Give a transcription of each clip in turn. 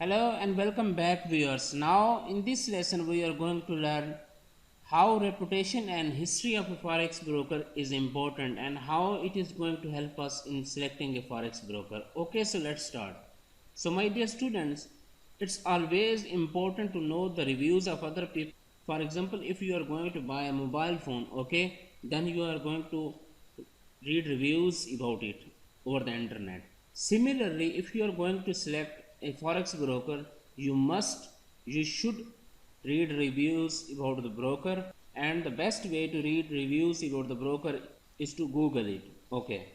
Hello and welcome back viewers. Now in this lesson we are going to learn how reputation and history of a forex broker is important and how it is going to help us in selecting a forex broker. Okay, so let's start. So my dear students, it's always important to know the reviews of other people. For example, if you are going to buy a mobile phone, okay, then you are going to read reviews about it over the internet. Similarly, if you are going to select a forex broker, you should read reviews about the broker, and the best way to read reviews about the broker is to Google it. Okay.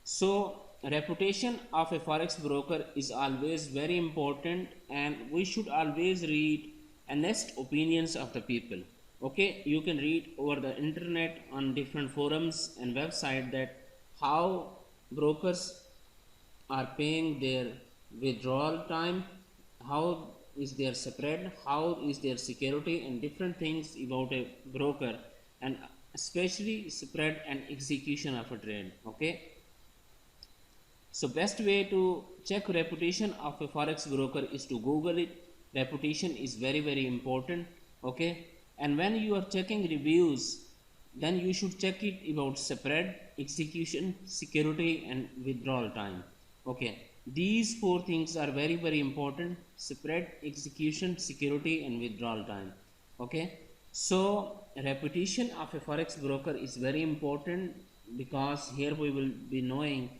So reputation of a forex broker is always very important, and we should always read honest opinions of the people. Okay, you can read over the internet on different forums and website that how brokers are paying their withdrawal time, how is their spread, how is their security, and different things about a broker, and especially spread and execution of a trade. Okay, so best way to check reputation of a forex broker is to Google it. Reputation is very important. Okay, and when you are checking reviews, then you should check it about spread, execution, security, and withdrawal time. Okay, these four things are very important: spread, execution, security, and withdrawal time. Okay, so reputation of a forex broker is very important because here we will be knowing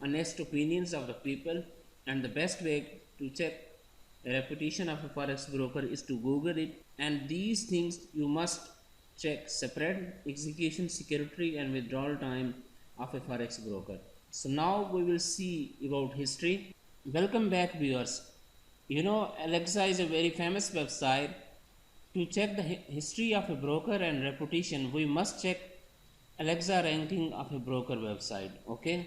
honest opinions of the people, and the best way to check the reputation of a forex broker is to Google it. And these things you must check: spread, execution, security, and withdrawal time of a forex broker. So now we will see about history. Welcome back viewers. You know, Alexa is a very famous website. To check the history of a broker and reputation, we must check Alexa ranking of a broker website. Okay,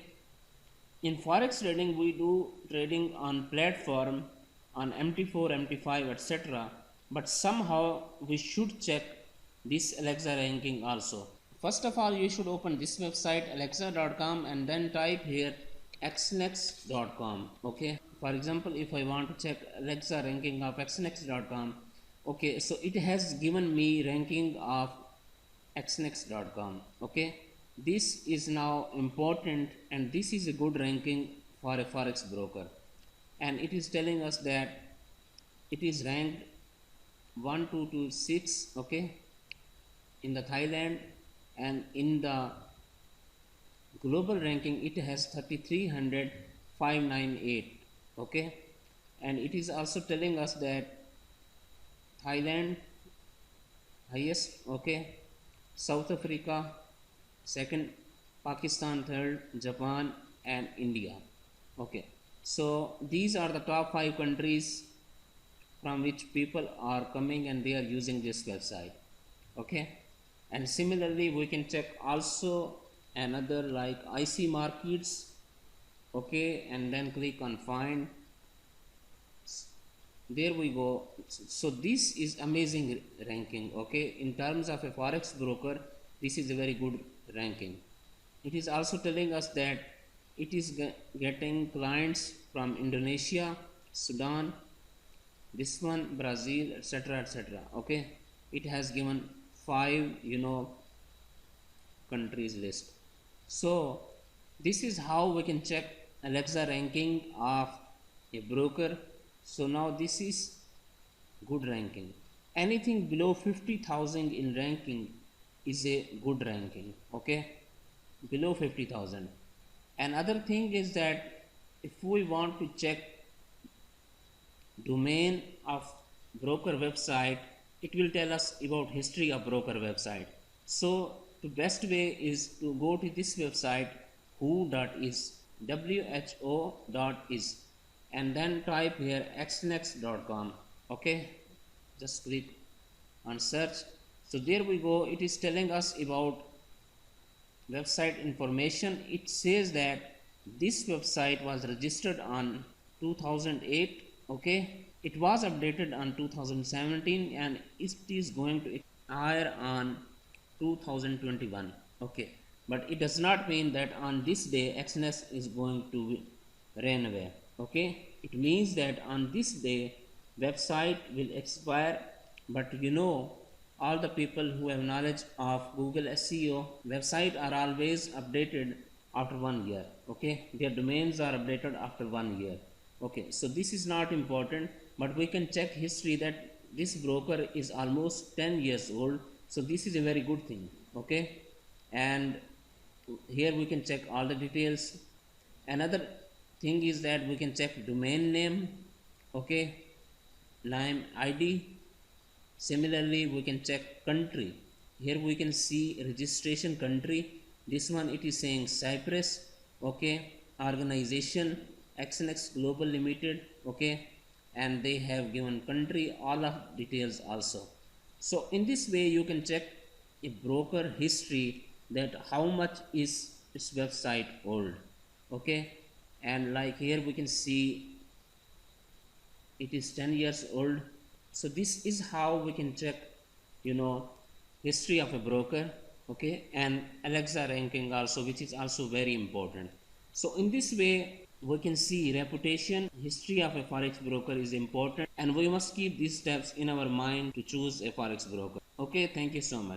in forex trading we do trading on platform on MT4, MT5, etc., but somehow we should check this Alexa ranking also. First of all, you should open this website alexa.com and then type here xnex.com. Okay, for example, if I want to check Alexa ranking of xnex.com, okay, so it has given me ranking of xnex.com. Okay, this is now important, and this is a good ranking for a forex broker, and it is telling us that it is ranked 1 2 to 6. Okay, in the Thailand, and in the global ranking it has 3300 598. Okay, and it is also telling us that Thailand highest, okay, South Africa second, Pakistan third, Japan, and India. Okay, so these are the top 5 countries from which people are coming and they are using this website. Okay, and similarly we can check also another like IC markets. Okay, and then click on find. There we go. So this is amazing ranking. Okay, in terms of a forex broker, this is a very good ranking. It is also telling us that it is getting clients from Indonesia, Sudan, this one Brazil, etc. Okay, it has given 5 countries list. So this is how we can check Alexa ranking of a broker. So now this is good ranking. Anything below 50,000 in ranking is a good ranking. Okay, below 50,000. Another thing is that if we want to check domain of broker website, it will tell us about history of broker website. So the best way is to go to this website who.is, who.is, and then type here xnex.com. Okay, just click on search. So there we go. It is telling us about website information. It says that this website was registered on 2008. Okay, it was updated on 2017 and it is going to expire on 2021. Okay, but it does not mean that on this day XNES is going to run away. Okay, it means that on this day website will expire, but you know, all the people who have knowledge of Google SEO, website are always updated after 1 year. Okay, their domains are updated after 1 year. Okay, so this is not important, but we can check history that this broker is almost 10 years old, so this is a very good thing. Okay, and here we can check all the details. Another thing is that we can check domain name. Okay, Lime ID. Similarly, we can check country. Here we can see registration country. This one it is saying Cyprus. Okay, organization XNX Global Limited. Okay, and they have given country, all of details also. So in this way you can check a broker history, that how much is its website old. Okay, and like here we can see it is 10 years old. So this is how we can check, you know, history of a broker. Okay, and Alexa ranking also, which is also very important. So in this way we can see reputation, history of a forex broker is important, and we must keep these steps in our mind to choose a forex broker. Okay, thank you so much.